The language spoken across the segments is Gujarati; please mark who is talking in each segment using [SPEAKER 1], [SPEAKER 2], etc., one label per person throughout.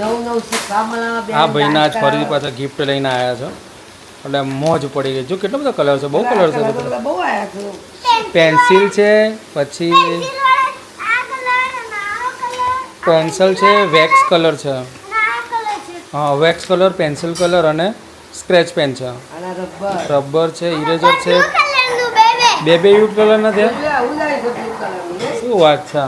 [SPEAKER 1] હા ભાઈના આજ ફરી પાછા ગિફ્ટ લઈને આવ્યા છો એટલે મોજ પડી ગઈ. જો કેટલો બધો કલર છે, બહુ કલર છે.
[SPEAKER 2] બહુ આવ્યા છે.
[SPEAKER 1] પેન્સિલ છે, પછી પેન્સિલ છે, વેક્સ કલર છે. હા, વેક્સ કલર, પેન્સિલ કલર અને સ્ક્રેચ પેન છે. રબર છે, ઇરેઝર છે. બે યુટ કલર નથી. શું વાત છે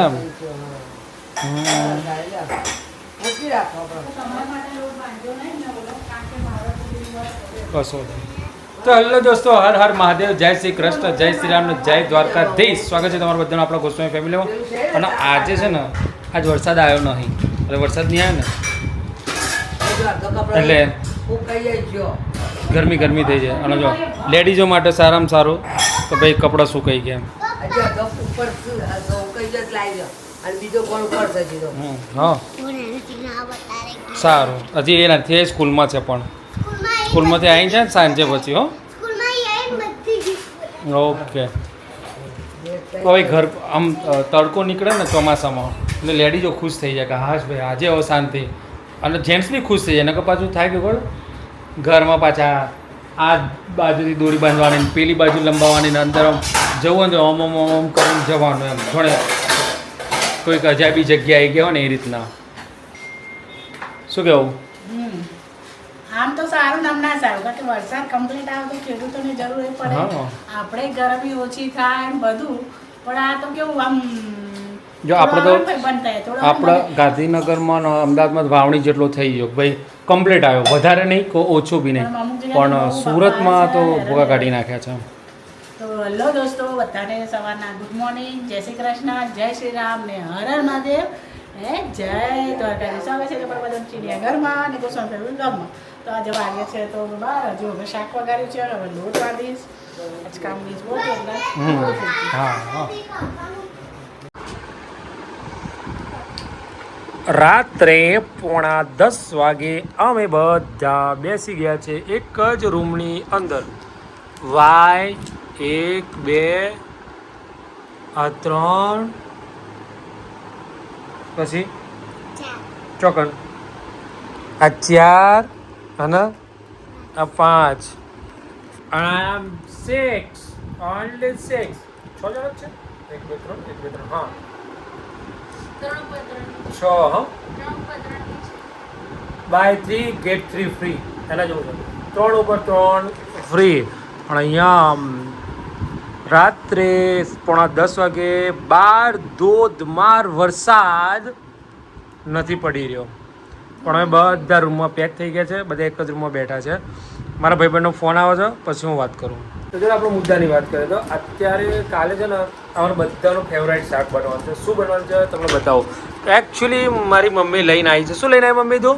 [SPEAKER 1] એમ? કશો તો હેલો દોસ્તો, હર હર મહાદેવ, જય શ્રી કૃષ્ણ, જય શ્રી રામ, જય દ્વારકાધીશ. સ્વાગત છે તમારું બધાનું આપણા ગોસ્વામી ફેમિલીમાં. અને આજે છે ને, આજ વરસાદ આવ્યો નહીં, એટલે વરસાદ નહીં આવ્યો ને એટલે ગરમી થઈ જાય. અને જો લેડીઝો માટે સારામાં સારું તો ભાઈ કપડાં સુકાઈ ગયા. હા સારું, હજી એ નથી, એ સ્કૂલમાં છે, પણ સ્કૂલમાંથી આવી જાય ને સાંજે પછી. હો ઓકે. તો ભાઈ ઘર આમ તડકો નીકળે ને ચોમાસામાં એટલે લેડીઝો ખુશ થઈ જાય કે હાશ ભાઈ આજે હવે શાંતિ. અને જેન્ટ્સ બી ખુશ થઈ જાય ને કે પાછું થાય કે ખબર ઘરમાં પાછા આ બાજુથી દોરી બાંધવાની, પેલી બાજુ લંબાવવાની, ને અંદર આમ જવું ને ઓમ ઓમ ઓમ કરીને જવાનું એમ. જોડે કોઈક અજાબી જગ્યાએ ગયા હોય ને એ રીતના. શું કહેવું?
[SPEAKER 2] આમ તો સારું, નામ ના સારું, કારણ કે વરસાદ કમ્પ્લીટ આવે તો ખેડૂતોને જરૂર પડે, આપણે ગરમી ઓછી થાય ને બધું. પણ આ તો કેવું આમ
[SPEAKER 1] જો આપણે તો આપણા ગાંધીનગરમાં અમદાવાદમાં વાવણી જેટલો થઈ ગયો ભાઈ, કમ્પ્લીટ આવ્યો, વધારે નહીં કે ઓછું બી નહીં, પણ સુરતમાં તો ભૂગા કાઢી નાખ્યા છે.
[SPEAKER 2] તો હેલો દોસ્તો, બધાને સવારના ગુડ મોર્નિંગ, જય શ્રી કૃષ્ણ, જય શ્રી રામ ને હર હર મહાદેવ, જય દ્વારકાધીશ. આવે છે તમારા બધા ચિડિયાઘરમાં અને ગોસ્વામી ફેમિલીમાં. તો આજે વાગે છે તો બહાર હજુ હવે શાક વગાડ્યું છે, હવે લોટ વાળીશ. કામની જ બહુ
[SPEAKER 1] રાત્રે 9:30 વાગે અમે બધા બેસી ગયા છે એક જ રૂમની અંદર. વાય 1 2 3 પછી ચોકન આ 4 અને આ 5 આમ 6 ઓનલી 6 6 જણા છે. 1 2 3 1 2 3 હા 6 હા બાય 3 ગેટ 3 ફ્રી. એના જેવું છે 3 ઉપર 3 ફ્રી. પણ અહીંયા રાત્રે 9:30 વાગે બહાર ધોધમાર વરસાદ નથી પડી રહ્યો, પણ હવે બધા રૂમમાં પેક થઈ ગયા છે, બધા એક જ રૂમમાં બેઠા છે. મારા ભાઈબંધનો ફોન આવે છે, પછી હું વાત કરું. તો જો આપણે મુદ્દાની વાત કરીએ તો અત્યારે કાલે છે ને અમારા બધાનું ફેવરાઇટ શાક બનવાનું છે. શું બનવાનું છે તમને બતાવો. એકચ્યુઅલી મારી મમ્મી લઈને આવી છે. શું લઈને આવી મમ્મી? તો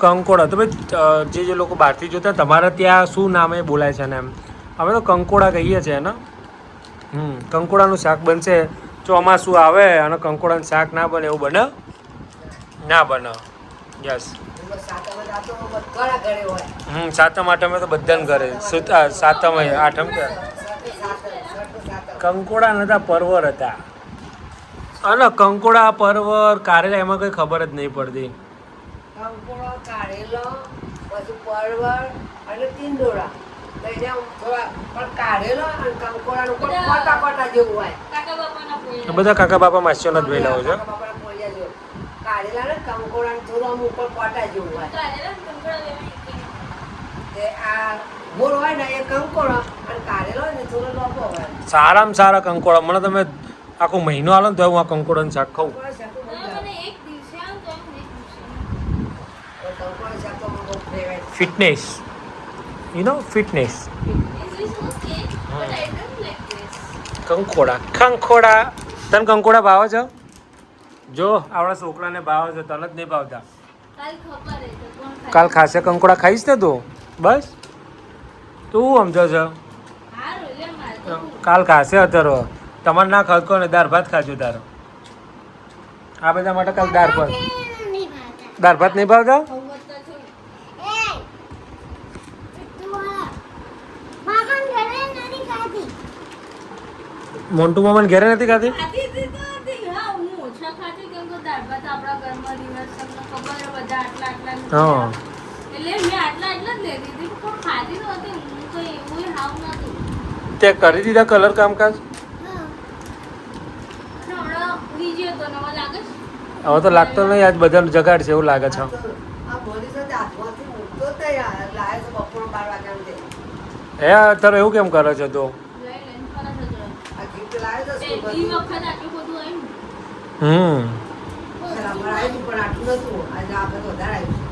[SPEAKER 1] કંકોડા. તો ભાઈ જે લોકો બહારથી જોતા તમારે ત્યાં શું નામે બોલાય છે ને એમ, અમે તો કંકોડા કહીએ છીએ ને. કંકોડાનું શાક બનશે. ચોમાસું આવે અને કંકોડાનું શાક ના બને એવું બને ના બને. યસ. સાતમ આઠમે તો બધાને ઘરે સાતમ આઠમ કે કંકોડા નતા, પરવર હતા. અને કંકોડા, પરવર, કારેલા એમાં કઈ ખબર જ નહીં પડતી. બધા કાકા બાપા માસ્યો જ વેલા હોય છે. સારામાં સારા કંકોડા મને તમે આખો મહિનો આલો ને તો હું આ કંકોડાનું શાક ખાઉં. Fitness, you know fitness. કંકોડા તને કંકોડા ભાવે છે? જો આપણા છોકરાને ભાવે છે, તને જ નહીં ભાવતા. કાલ ખાશે કંકોડા ખાઈશ ને તું? બસ તું સમજો છો. કાલ ખાશે. અત્યારે તમારે ના ખડકો ને દાળ ભાત ખાજો તારો. આ બધા માટે કાલ દાળ ભાત નહીં ભાવતા? મોન્ટુ મામાને ઘરે નથી ખાધી?
[SPEAKER 3] ઓછા ખાતી કેમ કે દાળ ભાત આપણા ઘરમાં દિવસ તમને ખબર છે બધા આટલા આટલા
[SPEAKER 1] હા.
[SPEAKER 3] એટલે મેં આટલા જ લેતી હતી પણ ખાધી નહોતી હું તો એવું હાવ નહોતું
[SPEAKER 1] તે કરી દીધા કલર કામકાજ?
[SPEAKER 3] અને હમણાં બીજી હતો નવા લાગે છે
[SPEAKER 1] હવે તો લાગતો નહીં, આજ બધાને જગાડ છે એવું લાગે છે.
[SPEAKER 4] આ બોલી સાથે હાથમાંથી મૂકતો જ નહીં યાર. લાવે તો બપોર 12 વાગ્યાનું દે.
[SPEAKER 1] હે અત્યારે એવું કેમ કરે છે તું?
[SPEAKER 3] લઈને ફરજ જ હોય.
[SPEAKER 4] આ gift લાવે તો
[SPEAKER 3] તે
[SPEAKER 4] શું
[SPEAKER 3] ઈ
[SPEAKER 4] બધું?
[SPEAKER 3] વખત આટલું બધું આવ્યું
[SPEAKER 4] પેલા અમારે આવ્યું હતું પણ આટલું નતું. આજે આ બધું વધારે આવ્યું છે.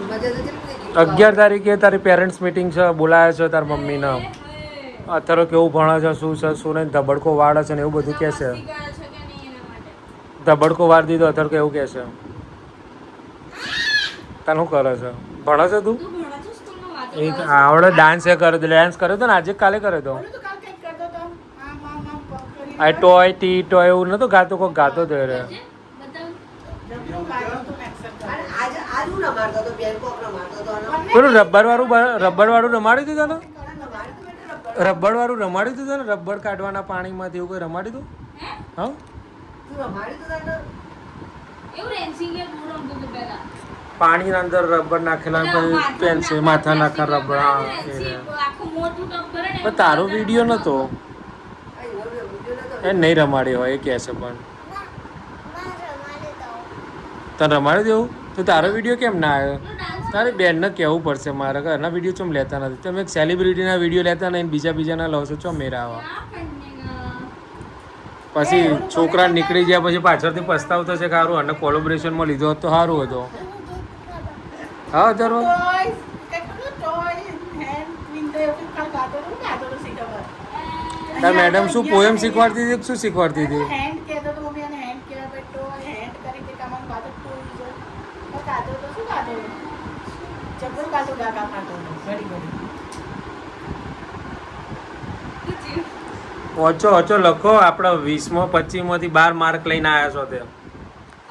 [SPEAKER 4] મજા તો કેટલી બધી gift
[SPEAKER 1] 11 તારીખે તારી પેરેન્ટ્સ મીટિંગ છે, બોલાયા છે તાર મમ્મીને. અત્યારે કેવું ભણે છે, શું છે, શું નહીં, ધબડકો વાળે છે ને એવું બધું કહે છે.
[SPEAKER 3] મસ્તી કરે છે કે નહીં એના માટે
[SPEAKER 1] ધબડકો વાર દીધો અત્યારે કેવું કહે છે. તને શું કરે છે? ભણે છે તું?
[SPEAKER 3] તું ભણે છો સ્કૂલમાં વાતો
[SPEAKER 1] એક
[SPEAKER 3] કરે છે?
[SPEAKER 1] આવડે ડાન્સ એ કરે, ડાન્સ કર્યો તો ને આજે કાલે કર્યો તો.
[SPEAKER 2] બોલું તો કાલ કંઈક કરતો તો આમ આમ આમ પગ કરીને.
[SPEAKER 1] આ ટોય ટી ટોય એવું નતું ગાતો, કોઈ ગાતો તો રે.
[SPEAKER 3] બતાવ.
[SPEAKER 2] જબરું ગાયું તું મેક્સર
[SPEAKER 4] અને
[SPEAKER 2] કરે.
[SPEAKER 4] આજ હું રમાડતો હતો, બેનકોક રમાડતો હતો અને
[SPEAKER 1] પેલું રબર વાળું રમાડી દીધું તને?
[SPEAKER 4] રમાડતો બેટા રબર.
[SPEAKER 1] રબર વાળું રમાડી દીધું ને? રબર કાઢવાના પાણીમાંથી એવું કોઈ રમાડી દઉં?
[SPEAKER 3] હે?
[SPEAKER 1] હા
[SPEAKER 4] તું રમાડી તો તને
[SPEAKER 3] એવું રેન્સિંગ એ બહુ રમતું હતું પહેલા.
[SPEAKER 1] પાણીના અંદર રબર નાખેલા
[SPEAKER 3] પેલા
[SPEAKER 1] પછી
[SPEAKER 3] માથામાં
[SPEAKER 1] પેન્સિલ માથા નાખા
[SPEAKER 3] plastic
[SPEAKER 1] રબર. હા
[SPEAKER 3] રબર,
[SPEAKER 1] એ
[SPEAKER 3] રેન્સિંગ,
[SPEAKER 1] રે.
[SPEAKER 3] આખું મોટું ટબ કરે ને
[SPEAKER 1] પણ તારો વિડીયો નતો,
[SPEAKER 4] આ ઈનો વિડિયો નતો.
[SPEAKER 1] એ નહીં રમાડી હોય એ કહે છે. પણ તને રમાડી દેવું તો તારો વિડીયો કેમ ના આવ્યો? તારી બેનને કહેવું પડશે મારે કે એના વિડીયો ચમ લેતા નથી. તમે એક સેલિબ્રિટીના વિડીયો લેતા નહીં, બીજાના લો છો, ચો મેરા આવા. પછી છોકરા નીકળી ગયા પછી પાછળથી પસ્તાવ થશે કે સારું અને કોલેબોરેશનમાં લીધો હોત તો સારું હતું. હા ધરો
[SPEAKER 2] Toys, કેટલું toys, hand, window એવું કાલ ગાતો તો ગાતો તો શી ખબર.
[SPEAKER 1] તાર મેડમ શું પોએમ શીખવાડતી હતી કે શું શીખવાડતી હતી?
[SPEAKER 2] Hand કહેતો તો મમ્મી અને hand કહેવાય પણ toy, hand કરીને કામમાં ગાતો toys હોય. પણ ગાતો તો શું ગાતો હતો? જબરું ગાતો ગાતા ખાતો હતો, ઘડી ઘડી.
[SPEAKER 1] ઓછો ઓછો લખો, આપણે 20માં 25માંથી 12 માર્ક લઈને આવ્યા છો તે.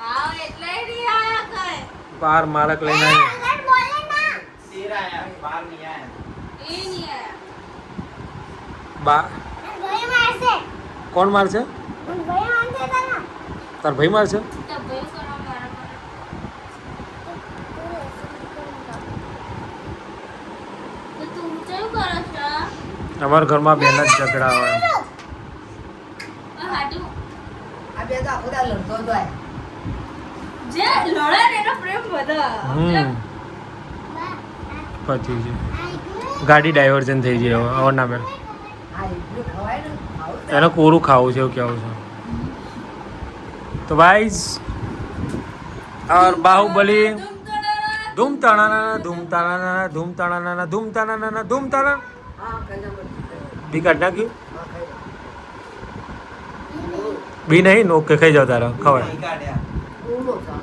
[SPEAKER 3] હા એટલે નહીં આયા કઈ
[SPEAKER 1] 12 માર્ક લઈને આવ્યા.
[SPEAKER 3] એ નહીં આયા
[SPEAKER 1] કોણ મારશે? તાર ભાઈ મારશે?
[SPEAKER 3] તો ભાઈ કરવા મારા પર તો તું કેવું કરે છે
[SPEAKER 1] અમારા ઘરમાં બેન જ ઝઘડા હોય.
[SPEAKER 3] હાટું
[SPEAKER 4] આ બે તો આખો દા લડતો હતો આ.
[SPEAKER 3] જે લડે ને એનો પ્રેમ વધે
[SPEAKER 1] પછી છે ગાડી ડાયવર્જન થઈ જાય હવે. હવે ના બેન
[SPEAKER 4] આ એટલું ખવાય ને ખાવું જ
[SPEAKER 1] એને કોરું ખાવું છે એવું કેવું છે. તો ગાઈસ और बाहुबली धूम ताना धूम ताना धूम ताना धूम ताना धूम ताना
[SPEAKER 4] હા કઈ નંબર
[SPEAKER 1] बी काट नाख्યું
[SPEAKER 4] હા ખાઈ
[SPEAKER 1] बी नहीं नो के खाई जाओ तारा खवाय
[SPEAKER 4] ઊંડો છે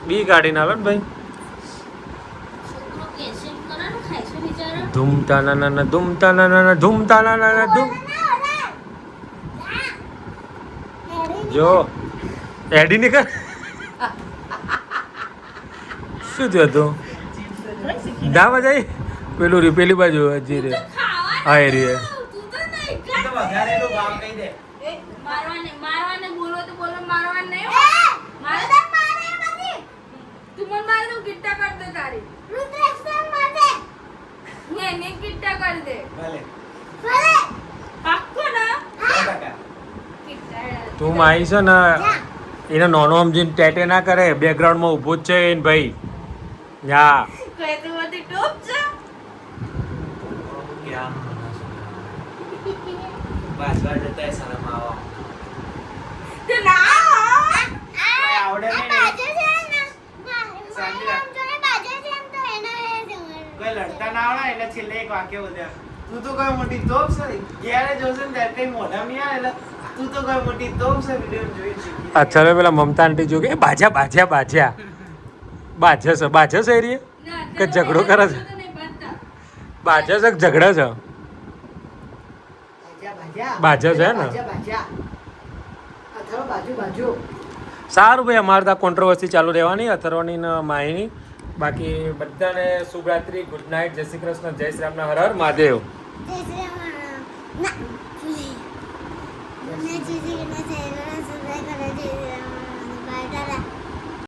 [SPEAKER 1] बी काઢી નાલો ને ભાઈ.
[SPEAKER 3] છોકરો કેસેટ કરે ને ખાય છે બિચારા
[SPEAKER 1] ધૂમ તાના ધૂમ તાના ધૂમ તાના ધૂમ જો એડી ની કર શું થયું હતું? ના મજાઈ પેલું રીપેલી બાજુ હજી રે હા એ રે
[SPEAKER 3] તું તો નહીં મારવાને બોલો તો બોલો મારવાને નહીં હો. મારે તું મને મારે તો ગિટ્ટા કરી દે તારી હું એને ગિટ્ટા કરી દે પાક્કો ના ગિટ્ટા
[SPEAKER 1] તું માઈ છે ને એને નોનો સમજીને ટેટે ના કરે, બેકગ્રાઉન્ડમાં ઊભો જ છે એને ભાઈ. યા
[SPEAKER 3] કઈ તો બધી ટોપ છે તે ના
[SPEAKER 5] કોઈ લડતા ના આવડે એટલે છેલ્લે એક વાક્ય બોલ્યા તું તો કોઈ મોટી તોપ છે જ્યારે જોશે ને ત્યારે કઈ મોઢા નહીં આવે એટલે તું તો કોઈ મોટી તોપ છે વિડીયો જોઈ શીખી
[SPEAKER 1] અચ્છા પેલા મમતા આંટી જો કે બાજા બાજા બાજા બાજા છે બાજા છે એ રે કે ઝઘડો કરે છે? બાજા છે કે ઝઘડા છે? બાજા છે ને?
[SPEAKER 4] બાજા અથરો બાજુ બાજુ
[SPEAKER 1] સારું ભાઈ, અમારે ત્યાં કોન્ટ્રોવર્સી ચાલુ રહેવાની અથર્વની ને માહીની. બાકી બધાને શુભરાત્રિ, ગુડ નાઇટ, જય શ્રી કૃષ્ણ, જય શ્રી રામના હર હર મહાદેવ.
[SPEAKER 6] ને જીજી ને